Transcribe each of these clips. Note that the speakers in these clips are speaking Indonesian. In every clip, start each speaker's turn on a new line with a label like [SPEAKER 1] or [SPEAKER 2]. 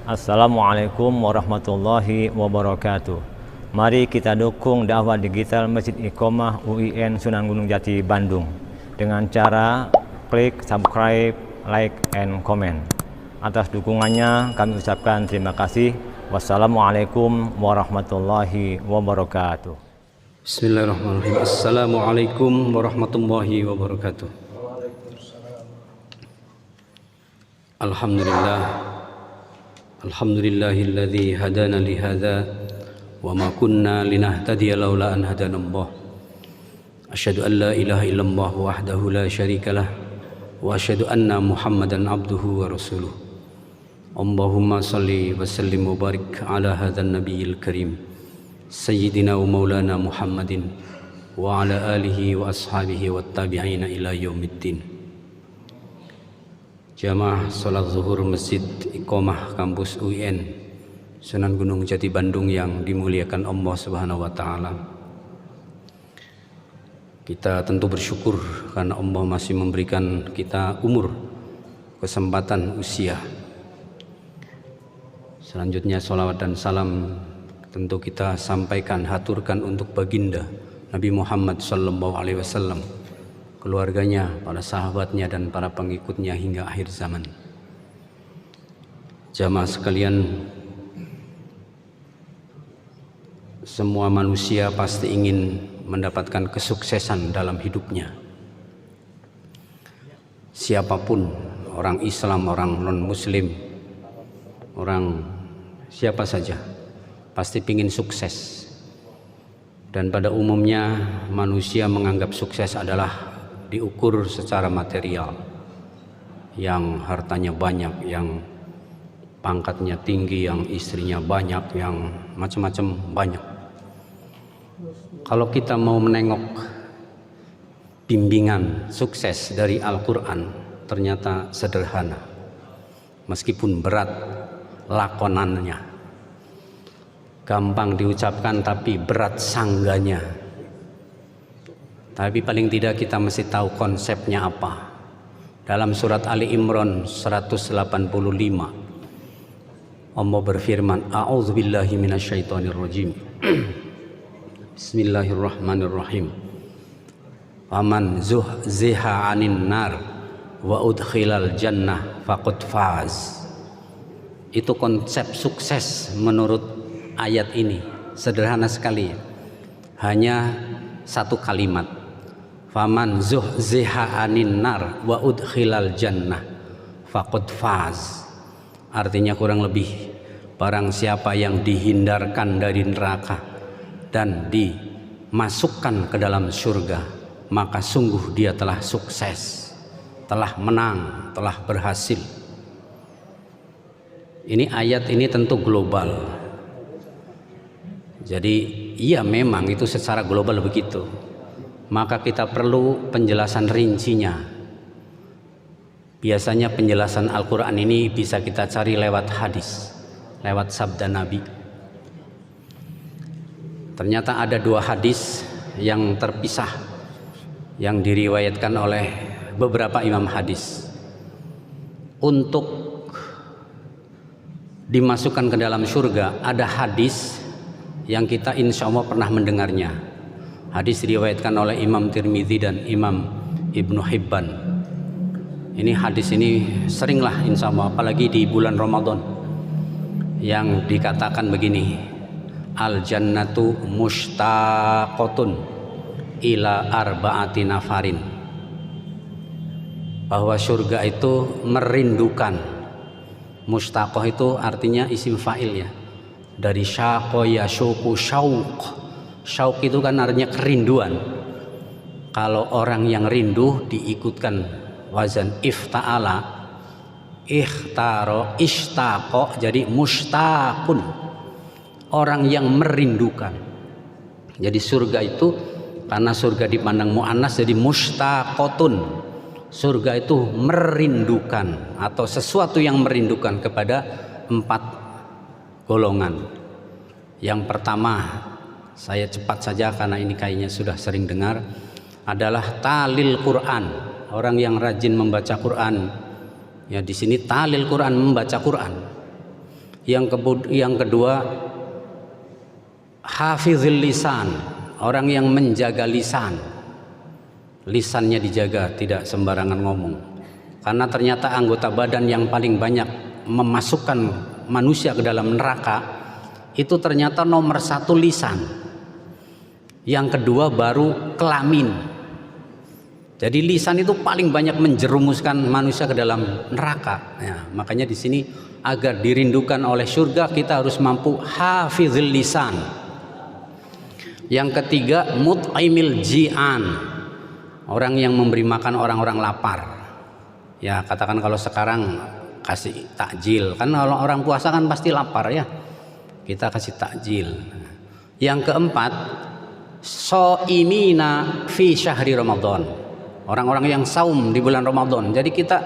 [SPEAKER 1] Assalamualaikum warahmatullahi wabarakatuh. Mari kita dukung dakwah digital Masjid Iqomah UIN Sunan Gunung Jati Bandung dengan cara klik subscribe, like, and comment. Atas dukungannya kami ucapkan terima kasih. Wassalamualaikum warahmatullahi wabarakatuh.
[SPEAKER 2] Bismillahirrahmanirrahim. Assalamualaikum warahmatullahi wabarakatuh. Alhamdulillah. Alhamdulillahilladzi hadana li hadza wa ma kunna linahtadiya laula an hadanallah. Asyhadu an la ilaha illallah wahdahu la syarikalah wa asyhadu anna Muhammadan abduhu wa rasuluh. Allahumma shalli wa sallim wa barik ala hadzal nabiyil karim sayyidina wa maulana Muhammadin wa ala alihi wa ashabihi wat tabi'ina ila yaumiddin. Jamaah sholat zuhur Masjid Iqomah Kampus UIN Sunan Gunung Jati Bandung yang dimuliakan Allah Subhanahu wa Ta'ala. Kita tentu bersyukur karena Allah masih memberikan kita umur, kesempatan, usia. Selanjutnya sholawat dan salam tentu kita sampaikan, haturkan untuk baginda Nabi Muhammad SAW, keluarganya, para sahabatnya, dan para pengikutnya hingga akhir zaman. Jamaah sekalian, semua manusia pasti ingin mendapatkan kesuksesan dalam hidupnya. Siapapun, orang Islam, orang non-Muslim, orang siapa saja, pasti ingin sukses. Dan pada umumnya manusia menganggap sukses adalah diukur secara material, yang hartanya banyak, yang pangkatnya tinggi, yang istrinya banyak, yang macam-macam banyak. Kalau kita mau menengok bimbingan sukses dari Al-Quran, ternyata sederhana, meskipun berat lakonannya, gampang diucapkan tapi berat sangganya. Tapi paling tidak kita mesti tahu konsepnya apa. Dalam surat Ali Imran 185 Allah berfirman, A'udzubillahi minasyaitonirrajim. Bismillahirrahmanirrahim. Faman zuhziha 'anin nar wa udkhilal jannah faqad faz. Itu konsep sukses menurut ayat ini. Sederhana sekali. Hanya satu kalimat. Faman zuhziha 'anin nar wa udkhilal jannah faqad faz. Artinya kurang lebih, barang siapa yang dihindarkan dari neraka dan dimasukkan ke dalam surga, maka sungguh dia telah sukses, telah menang, telah berhasil. Ini ayat ini tentu global. Jadi iya, memang itu secara global begitu. Maka kita perlu penjelasan rincinya. Biasanya penjelasan Al-Quran ini bisa kita cari lewat hadis, lewat sabda Nabi. Ternyata ada dua hadis yang terpisah, yang diriwayatkan oleh beberapa imam hadis. Untuk dimasukkan ke dalam surga, ada hadis yang kita insya Allah pernah mendengarnya. Hadis diriwayatkan oleh Imam Tirmidzi dan Imam Ibnu Hibban. Ini hadis ini seringlah insya Allah, apalagi di bulan Ramadan, yang dikatakan begini, al jannatu mushtaqotun ila arba'ati nafarin, bahwa surga itu merindukan. Mushtaqoh itu artinya isim fa'il ya, dari syaqo yashuku syauq. Syauq itu kan artinya kerinduan. Kalau orang yang rindu diikutkan wazan ifta'ala, ikhtaro, ishtaqo, jadi mushtaqun, orang yang merindukan. Jadi surga itu, karena surga dipandang mu'annas, jadi mushtaqotun, surga itu merindukan, atau sesuatu yang merindukan kepada 4 golongan. Yang pertama, saya cepat saja karena ini kayaknya sudah sering dengar, adalah talil Quran, orang yang rajin membaca Quran. Ya, di sini talil Quran, membaca Quran. Yang kedua, hafizil lisan, orang yang menjaga lisan. Lisannya dijaga, tidak sembarangan ngomong. Karena ternyata anggota badan yang paling banyak memasukkan manusia ke dalam neraka itu ternyata nomor 1 lisan. Yang kedua baru kelamin. Jadi lisan itu paling banyak menjerumuskan manusia ke dalam neraka. Ya, makanya di sini agar dirindukan oleh surga kita harus mampu hafizil lisan. Yang ketiga mut'imil ji'an, orang yang memberi makan orang-orang lapar. Ya katakan kalau sekarang kasih takjil, kan kalau orang puasa kan pasti lapar ya, kita kasih takjil. Yang keempat shaimina fi syahri Ramadan, orang-orang yang saum di bulan Ramadan. Jadi kita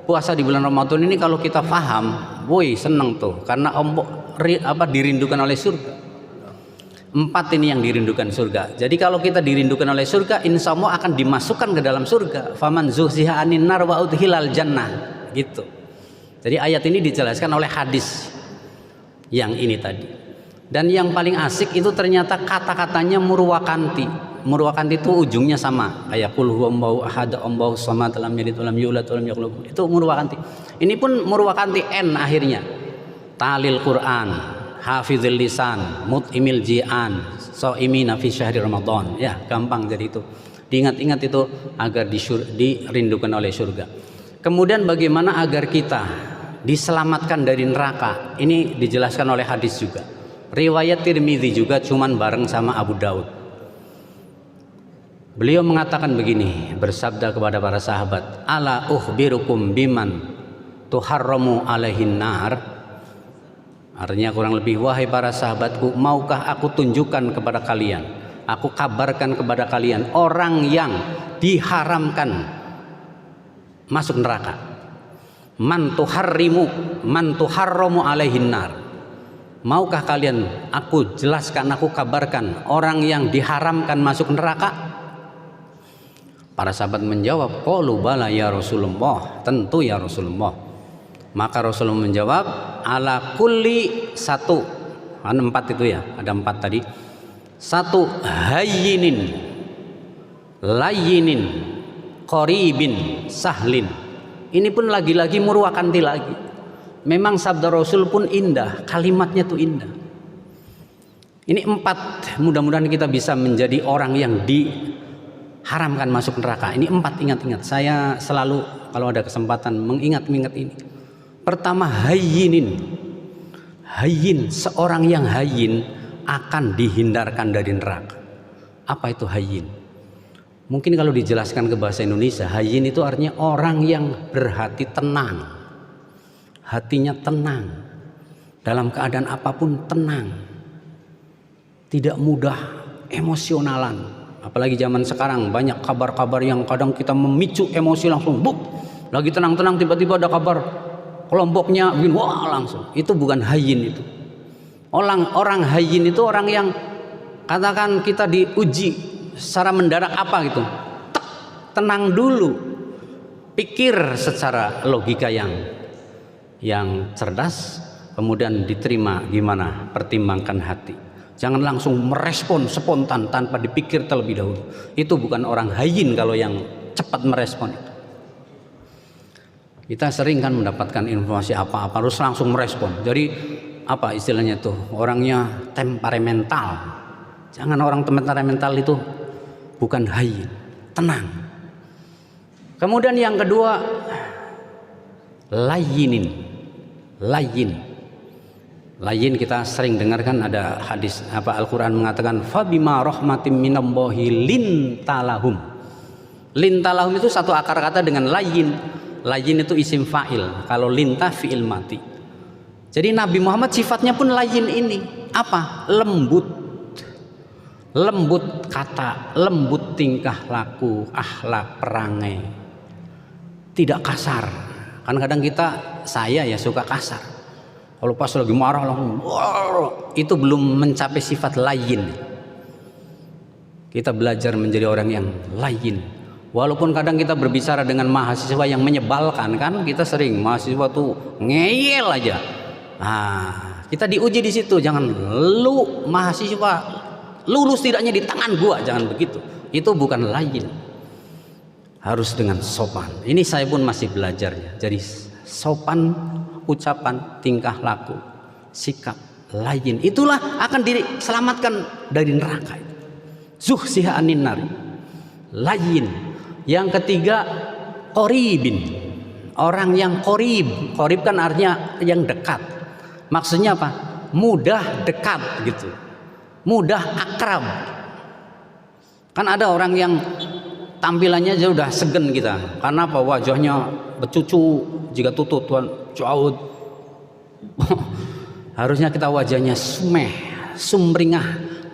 [SPEAKER 2] puasa di bulan Ramadan ini kalau kita paham, woi seneng tuh, karena dirindukan oleh surga. 4 ini yang dirindukan surga. Jadi kalau kita dirindukan oleh surga, insya Allah akan dimasukkan ke dalam surga. Faman zuhziha anin nar wa udkhilal jannah, gitu. Jadi ayat ini dijelaskan oleh hadis yang ini tadi. Dan yang paling asik itu ternyata kata-katanya murwakanti. Murwakanti itu ujungnya sama kayak qul huwallahu ahad Allahu samad lam yalid walam yulad walam yakul lahu. Itu murwakanti. Ini pun murwakanti n akhirnya. Talil Quran, hafizil lisan, mut'imil ji'an, shaimina fi syahri Ramadan. Ya, gampang jadi itu. Diingat-ingat itu agar dirindukan oleh surga. Kemudian bagaimana agar kita diselamatkan dari neraka? Ini dijelaskan oleh hadis juga. Riwayat Tirmidzi juga cuman bareng sama Abu Daud. Beliau mengatakan begini, bersabda kepada para sahabat, "Ala ukhbirukum biman tuharramu alaihin nar?" Artinya kurang lebih, wahai para sahabatku, maukah aku tunjukkan kepada kalian, aku kabarkan kepada kalian orang yang diharamkan masuk neraka. Man tuharramu alaihin nar. Maukah kalian aku jelaskan, aku kabarkan orang yang diharamkan masuk neraka? Para sahabat menjawab, qalu bala ya Rasulullah, tentu ya Rasulullah. Maka Rasulullah menjawab, ala kulli 1, ada 4 itu ya, ada 4 tadi. 1 hayyinin, layyinin, qaribin, sahlin. Ini pun lagi-lagi murwakanti lagi. Memang sabda Rasul pun indah, kalimatnya tuh indah. Ini 4, mudah-mudahan kita bisa menjadi orang yang diharamkan masuk neraka. Ini 4, ingat-ingat. Saya selalu kalau ada kesempatan mengingat-ingat ini. Pertama hayyinin. Hayyin, seorang yang hayyin akan dihindarkan dari neraka. Apa itu hayyin? Mungkin kalau dijelaskan ke bahasa Indonesia, hayyin itu artinya orang yang berhati tenang. Hatinya tenang. Dalam keadaan apapun tenang. Tidak mudah emosionalan. Apalagi zaman sekarang banyak kabar-kabar yang kadang kita memicu emosi langsung. Buk, lagi tenang-tenang tiba-tiba ada kabar kelompoknya begini, wah langsung. Itu bukan hayyin itu. Orang hayyin itu orang yang katakan kita diuji secara mendadak apa gitu. Tenang dulu. Pikir secara logika yang cerdas, kemudian diterima gimana, pertimbangkan hati. Jangan langsung merespon spontan tanpa dipikir terlebih dahulu. Itu bukan orang hayyin kalau yang cepat merespon itu. Kita sering kan mendapatkan informasi apa-apa harus langsung merespon. Jadi apa istilahnya tuh, orangnya temperamental. Jangan orang temperamental itu bukan hayyin, tenang. Kemudian yang kedua layyinin. Layyin kita sering dengarkan ada hadis Al-Qur'an mengatakan fabima rahmatim minallahi lintalahum. Lintalahum itu satu akar kata dengan layyin. Layyin itu isim fa'il, kalau lintah fi'il mati. Jadi Nabi Muhammad sifatnya pun layyin ini. Apa? Lembut. Lembut kata, lembut tingkah laku, akhlak, perangai. Tidak kasar. Kan kadang saya ya suka kasar. Kalau pas lagi marah langsung, itu belum mencapai sifat layyin. Kita belajar menjadi orang yang layyin. Walaupun kadang kita berbicara dengan mahasiswa yang menyebalkan, kan kita sering mahasiswa tuh ngeyel aja, Nah, kita diuji di situ. Jangan lu mahasiswa lulus tidaknya di tangan gua, jangan begitu. Itu bukan layin. Harus dengan sopan. Ini saya pun masih belajarnya. Jadi sopan ucapan, tingkah laku, sikap, layin. Itulah akan diselamatkan dari neraka. Zuhsiha anin nari. Layin. Yang ketiga, qoribin. Orang yang qorib. Qorib kan artinya yang dekat. Maksudnya apa? Mudah dekat gitu. Mudah akrab. Kan ada orang yang tampilannya aja udah segen kita. Karena apa? Wajahnya bercucu jika tutut tuan caud. Harusnya kita wajahnya sumeh, sumringah,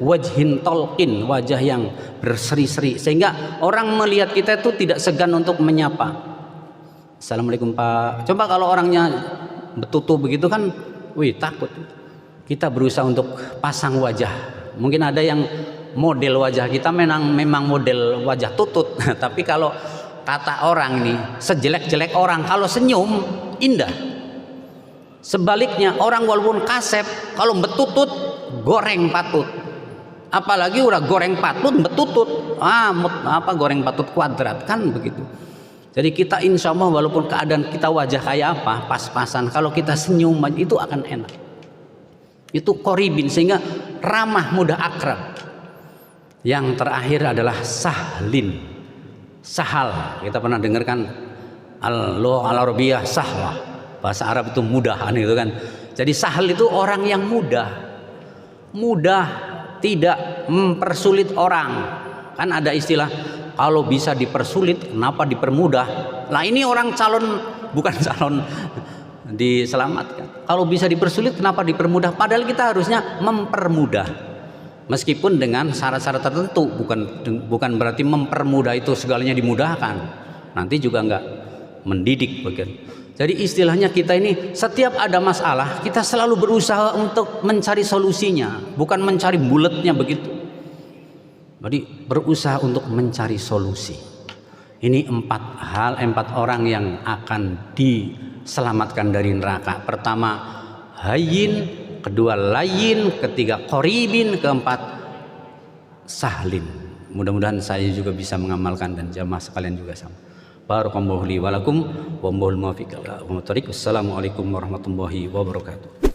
[SPEAKER 2] wajhin tolkin, wajah yang berseri-seri sehingga orang melihat kita itu tidak segan untuk menyapa. Assalamualaikum Pak. Coba kalau orangnya betutu begitu kan, wih takut. Kita berusaha untuk pasang wajah. Mungkin ada yang model wajah kita memang model wajah tutut. Tapi kalau kata orang ini sejelek-jelek orang, kalau senyum indah. Sebaliknya orang walaupun kasep, kalau betutut goreng patut. Apalagi udah goreng patut betutut. Goreng patut kuadrat kan begitu. Jadi kita insya Allah walaupun keadaan kita wajah kayak apa, pas-pasan, kalau kita senyum itu akan enak. Itu qoribin, sehingga ramah, mudah akrab. Yang terakhir adalah sahlin. Sahal, kita pernah dengarkan al-arabiyah sahlah. Bahasa Arab itu mudahan itu kan. Jadi sahal itu orang yang mudah. Mudah, tidak mempersulit orang. Kan ada istilah kalau bisa dipersulit kenapa dipermudah. Nah ini orang bukan calon diselamatkan. Kalau bisa dipersulit kenapa dipermudah? Padahal kita harusnya mempermudah. Meskipun dengan syarat-syarat tertentu, bukan berarti mempermudah itu segalanya dimudahkan. Nanti juga enggak mendidik begitu. Jadi istilahnya kita ini setiap ada masalah kita selalu berusaha untuk mencari solusinya, bukan mencari bulatnya begitu. Jadi berusaha untuk mencari solusi. Ini 4 orang yang akan diselamatkan dari neraka. Pertama hayyin, kedua layin, ketiga qoribin, keempat sahlin. Mudah-mudahan saya juga bisa mengamalkan dan jamaah sekalian juga sama. Barakallahu li wa lakum wa muwaffiq. Wassalamualaikum warahmatullahi wabarakatuh.